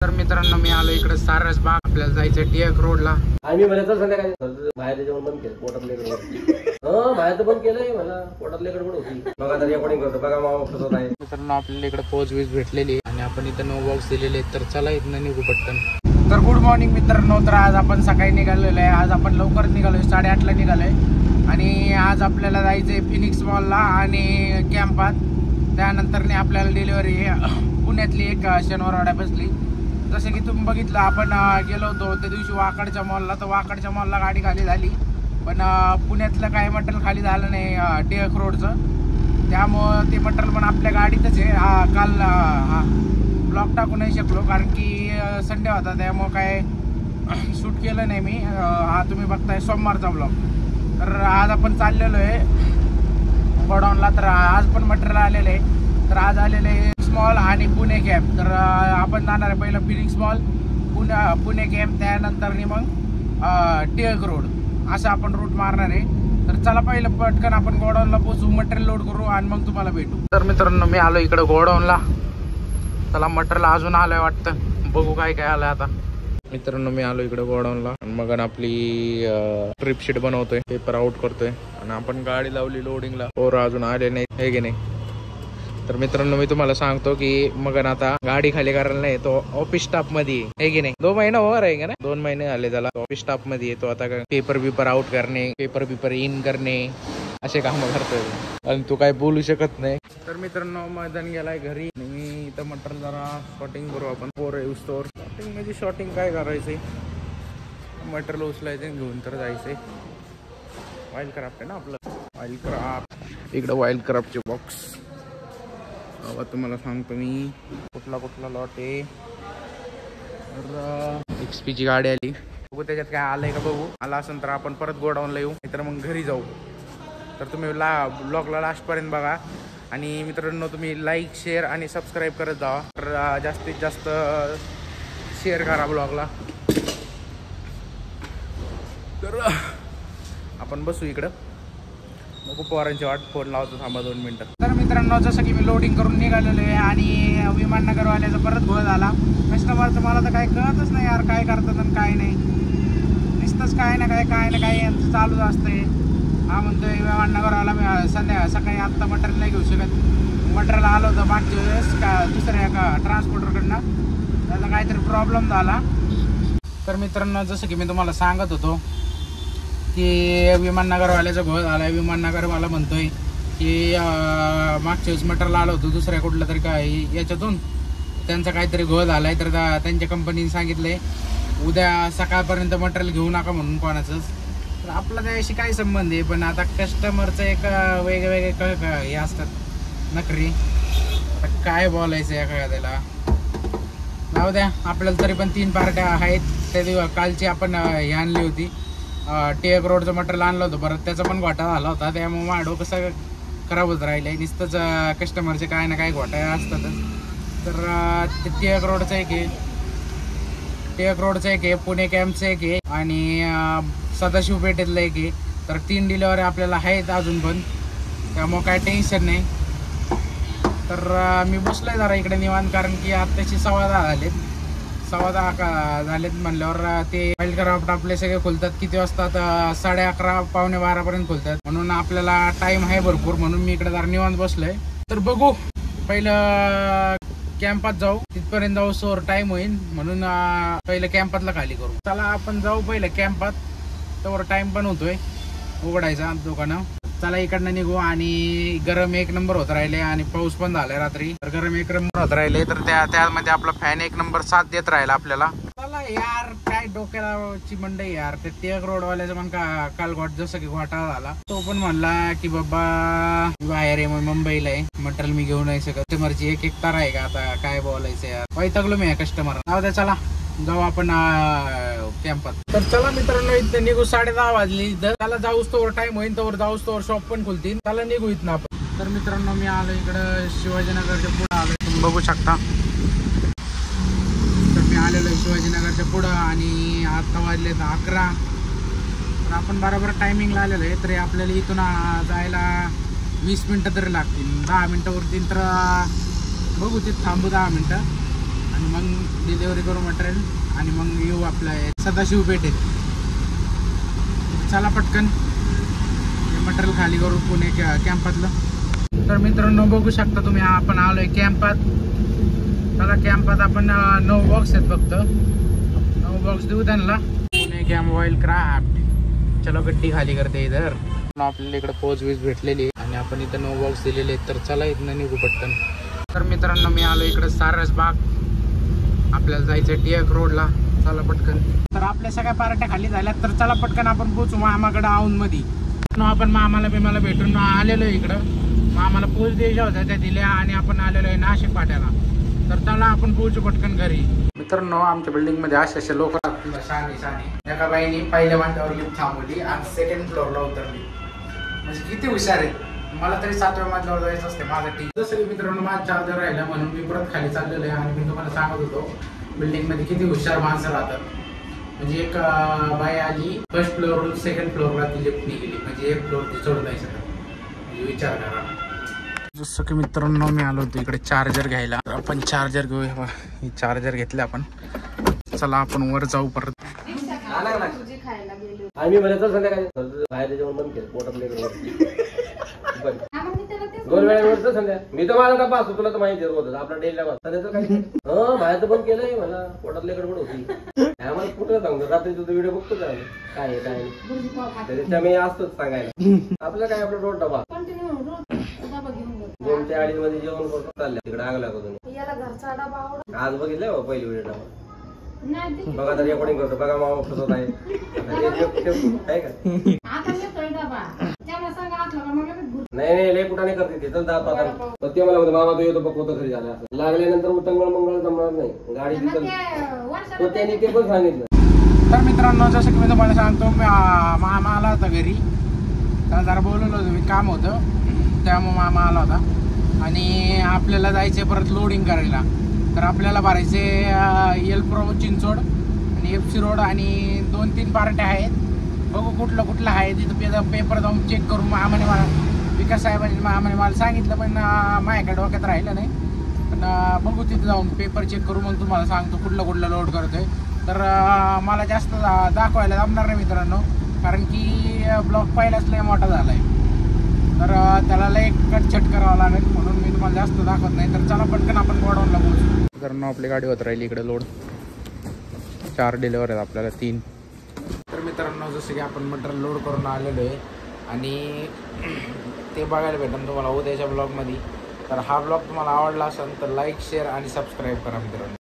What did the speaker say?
तर मित्रांनो मी आलो इकडे सारस बाग, आपल्याला जायचं टिळक रोडला. आम्ही म्हणतो संध्याकाळी बाहेर जेवण बंद केलं, पोटात लेकड बाहेर तर बंद केलंय, मला पोटात लेकड पण होती. बघा आता रेकॉर्डिंग करतो, बघा मामा फसत आहे. मित्रांनो आपल्याला इकडे पोच वीज भेटलेली आणि आपण इथं नो बॉक्स दिलेले, तर चला इथनं निघू पटकन. तर गुड मॉर्निंग मित्रांनो. तर आज आपण सकाळी निघालेलो आहे. आज आपण लवकर निघालोय, 8:30ला निघालोय आणि आज आपल्याला जायचंय फिनिक्स मॉलला आणि कॅम्पात. त्यानंतर आपल्याला डिलिव्हरी पुण्यातली एक शनिवारवाड्या बसली. जसं की तुम्ही बघितलं, आपण गेलो होतो त्या दिवशी वाकडच्या मॉलला. तर वाकडच्या मॉलला गाडी खाली झाली, पण पुण्यातलं काही मटेरियल खाली झालं नाही टिळक रोडचं. त्यामुळं ते मटेरियल पण आपल्या गाडीतच आहे. काल ब्लॉक टाकू नाही शकलो कारण की संडे होता, त्यामुळं काय शूट केलं नाही मी. हा तुम्ही बघताय सोमवारचा ब्लॉग. तर आज आपण चाललेलो आहे गोडाऊनला. तर आज पण मटेरियल आलेलं आहे. तर आज आलेलं आहे मॉल आणि पुणे कॅम्प. तर आपण जाणार आहे पहिलं फिनिक्स मॉल, पुणे कॅम्प, त्यानंतर मग टिळक रोड, असं आपण रूट मारणार आहे. तर चला पहिलं पटकन आपण गोडाऊनला पोहोचू, मटेरियल लोड करू आणि मग तुम्हाला भेटू. तर मित्रांनो मी आलो इकडे गोडाऊनला. चला मटेरियल अजून आलंय वाटतं, बघू काय काय आलंय आता. मित्रांनो मी आलो इकडे गोडाऊनला आणि मग आपली ट्रिप शीट बनवतोय, पेपर आउट करतोय आणि आपण गाडी लावली लोडिंगला. और अजून आले नाही, हे की नाही. तर मित्रांनो मी तुम्हाला सांगतो की मग आता गाडी खाली करायला नाही, तो ऑफिस स्टाफ मध्ये आहे की नाही. 2 महिने ओव्हर आहे का ना, 2 महिने आले त्याला. ऑफिस स्टाफ मध्ये येतो आता. पेपर आउट करणे, पेपर इन करणे, असे काम करतोय आणि तू काय बोलू शकत नाही. तर मित्रांनो मैदान गेलाय घरी. मी इथं मटेरियल जरा शॉर्टिंग करू आपण. स्टोर शॉर्टिंग म्हणजे शॉर्टिंग काय करायचंय, मटेरियल उचलायचं घेऊन तर जायचंय. वाईल्ड क्राफ्ट आहे ना आपलं, वाईल्ड क्राफ्ट. इकडं वाईल्ड क्राफ्टचे बॉक्स तुम्हाला सांगतो मी कुठला लॉट आहे. तर XP ची गाडी आली, बघू त्याच्यात काय आलंय का बघू. आला असेल तर आपण परत गोडाऊनला येऊ, नाहीतर मग घरी जाऊ. तर तुम्ही ब्लॉगला लास्टपर्यंत बघा आणि मित्रांनो तुम्ही लाईक, शेअर आणि सबस्क्राईब करत जावा. तर जास्तीत जास्त शेअर करा ब्लॉगला. तर आपण बसू इकडं, नको पोरांची वाट, फोन लावतो, थांबा 2 मिनिटं. तर मित्रांनो जसं की मी लोडिंग करून निघालेलो आहे आणि विमाननगरवाल्याचा परत घोळ झाला. कस्टमरचं मला तर काय कळतच नाही यार, काय करतात आणि काय नाही. नुसतंच काय ना काय यांचं चालूच असतंय. हा म्हणतोय विमाननगरवाला सकाळी आत्ता मटेरियल नाही घेऊ शकत. मटेरियल आलं होतं मागच्या वेळेस का दुसऱ्या एका ट्रान्सपोर्टरकडनं, त्याचा काहीतरी प्रॉब्लेम झाला. तर मित्रांनो जसं की मी तुम्हाला सांगत होतो की विमाननगरवाल्याचा घोळ झाला आहे. विमाननगरवाला म्हणतोय की मागच्या वेळेस मटेरियल आलं होतं दुसऱ्या कुठलं तरी काय याच्यातून, त्यांचा काहीतरी घोळ झाला आहे. तर त्यांच्या कंपनीने सांगितलंय उद्या सकाळपर्यंत मटेरियल घेऊ नका म्हणून कोणाचंच. तर आपला त्याशी काय संबंध आहे, पण आता कस्टमरचं एक वेगवेगळे हे असतात नखरी. आता काय बोलायचं एखाद्याला, जाऊ द्या. आपल्याला तरी पण 3 पार्ट्या आहेत. त्या कालची आपण हे आणली होती, टिळक रोडचं मटेरियल आणलं होतं, परत त्याचा पण घोटाळा झाला होता. त्यामुळे माझं डोकं कसं खराबच राहिलं आहे. नुसतंच कस्टमरचे काय ना काय घोटाळे असतातच. तर ते टिळक रोडचं एक आहे, पुणे कॅम्पचं एक आहे आणि सदाशिव पेठेतलं एक आहे. तर 3 डिलिव्हरी आपल्याला आहेत अजून पण, त्यामुळे काय टेन्शन नाही. तर मी बसलोय जरा इकडे निवांत, कारण की आत्ताची 10:15 झालेत म्हणल्यावर ते वाईल्ड क्राफ्ट आपले सगळे खुलतात किती वाजतात, 11:30 पावणे 12 पर्यंत खुलतात. म्हणून आपल्याला टाइम आहे भरपूर, म्हणून मी इकडे जरा निवांत बसलोय. तर बघू, पहिलं कॅम्पात जाऊ, तिथपर्यंत जाऊ सोर टाइम होईल, म्हणून पहिलं कॅम्पातला खाली करू. चला आपण जाऊ पहिलं कॅम्पात, तर टाइम पण होतोय उघडायचा दुकानं. चला इकडनं निघू. आणि गरम 1 नंबर होत राहिले आणि पाऊस पण झालाय रात्री, तर गरम 1 नंबर होत राहिले. तर त्यामध्ये आपला फॅन 1 नंबर साथ देत राहिला आपल्याला. चला यार, काय डोक्याची मंडई यार. ते टिळक रोडवाल्याचा पण काल जसं की घोटाळा झाला. तो पण म्हणला की बाबा बाहेर आहे, मुंबईला आहे, मटेरियल मी घेऊ नाही शकत. कस्टमरची एक तार आहे का, आता काय बोलायचं यार. वैतागलो मी कस्टमर. जाऊ द्या, चला जाऊ आपण कॅम्पात. तर चला मित्रांनो इथं निघू, 10:30 वाजली. त्याला जाऊच तोवर टाइम होईल, तोवर जाऊच तोवर शॉप पण खुलतील. त्याला निघू इथनं आपण. तर मित्रांनो मी आलो इकडं शिवाजीनगरच्या पुढं आलो, तुम्ही बघू शकता. तर मी आलेलो शिवाजीनगरच्या पुढं आणि आता वाजले 11. तर आपण बरोबर टायमिंगला आलेलो आहे. तरी आपल्याला इथून जायला 20 मिनटं तरी लागतील. 10 मिनटं उरतील. तर बघू तिथं थांबू 10 मिनटं आणि मग डिलेवरी करू मटेरियल आणि मग येऊ आपल्या सदाशिव पेठेत. चला पटकन हे मटेरियल खाली करू पुणे कॅम्पातलं. तर मित्रांनो बघू शकता तुम्ही आपण आलोय कॅम्पात. चला कॅम्पात आपण 9 बॉक्स आहेत फक्त. 9 बॉक्स देऊ त्यांना. Pune camp oil craft. चलो गड्डी खाली करते इधर. आपल्याला इकडे पोच वीज भेटलेली आणि आपण इथं 9 बॉक्स दिलेले आहेत. तर चला इथनं निघू पटकन. तर मित्रांनो मी आलो इकडे सारस बाग. आपल्याला जायचं टिळक रोडला. चला पटकन. तर आपल्या सगळ्या पार्ट्या खाली झाल्यात. तर चला पटकन आपण पोचू मामाकडे औंध मध्ये. आपण मामाला बिमाला भेटून आलेलो आहे इकडं. मामाला पोच द्यायच्या होत्या त्या दिल्या आणि आपण आलेलो आहे नाशिक पाट्याला. तर चला आपण पोहोचू पटकन घरी. मित्रांनो आमच्या बिल्डिंग मध्ये असे लोक शाने एका बाईने पहिल्या मांड्यावर लिफ्ट थांबवली आणि सेकंड फ्लोअरला उतरली. म्हणजे किती हुशार आहेत. मला तरी 7व्या मजल्यावर जायचं असते माझं टी. जसं की मित्रांनो माझा चार्जर राहिला म्हणून मी परत खाली चाललेलो आहे. आणि मी तुम्हाला सांगत होतो बिल्डिंग मध्ये किती हुशार माणसं राहतात. म्हणजे एक बाई आली फर्स्ट फ्लोअरवरून सेकंड फ्लोअरला ती लिफ्टने गेली. म्हणजे एक फ्लोअर ती चढून जायचं. म्हणजे विचार करा. जसं की मित्रांनो मी आलो होतो इकडे चार्जर घ्यायला. आपण चार्जर घेऊया. ही चार्जर घेतले आपण. चला आपण वर जाऊ परत. आम्ही म्हणायचं संध्याकाळी बाहेर जेवण बंद केलं पोटातले 2 वेळेवरच संध्या. मी तर माझा डब्बा असतो तुला तर माहिती होतं आपला डेला संध्याचं काय बाहेरचं बंद केलंय मला पोटातले गडबड होती. आम्हाला कुठं सांगतो रात्री तुझा व्हिडिओ बघतो काय आहे काय त्याच्या मी असतोच सांगायला. आपलं काय आपला रोड डबा 2 ते 2:30 मध्ये जेवण करतो चाललं तिकडे आग लागत. आज बघितलं पहिली व्हिडिओ डबा. बघा तर रेकॉर्डिंग करतो. बघा मामा फसवत आहे नाही लय कुठं नाही करते ते. चल जातो आता. ते मला म्हणतो मामा तो येतो बघ होतं घरी झालं. असं लागल्यानंतर उटंगळ मंगळ जमणार नाही गाडी तिथं. त्यांनी ते पण सांगितलं. तर मित्रांनो जसं की मी तुम्हाला सांगतो मामा आला होता घरी. त्याला जरा बोलवलं होतं मी काम होतं त्यामुळे मामा आला होता. आणि आपल्याला जायचे परत लोडिंग करायला. तर आपल्याला भरायचे एलप्रो चिंचोड आणि FC रोड आणि 2-3 पार्ट्या आहेत. बघू कुठलं कुठलं आहे तिथं पेपर जाऊन चेक करू. मामाने मला विकास साहेबांनी मामाने मला सांगितलं पण माझ्याकडे डोक्यात राहिलं नाही. पण बघू तिथं जाऊन पेपर चेक करू मग तुम्हाला सांगतो कुठलं कुठलं लोड करतोय. तर मला जास्त दाखवायला जमणार नाही मित्रांनो कारण की ब्लॉक पहिलाच लय मोठा झाला आहे. तर त्याला लय कटछट करावं लागेल म्हणून मी तुम्हाला जास्त दाखवत नाही. तर चला पटकन आपण गोडाऊनला पोहोचू. मित्रांनो आपली गाडी होत राहिली इकडे लोड. 4 डिलेवर आहेत आपल्याला 3. तर मित्रांनो जसं की आपण मटेरियल लोड करून आलेलो आहे आणि ते बघायला भेटेल तुम्हाला उद्याच्या ब्लॉगमध्ये. तर हा ब्लॉग तुम्हाला आवडला असेल तर लाईक शेअर आणि सबस्क्राईब करा मित्रांनो.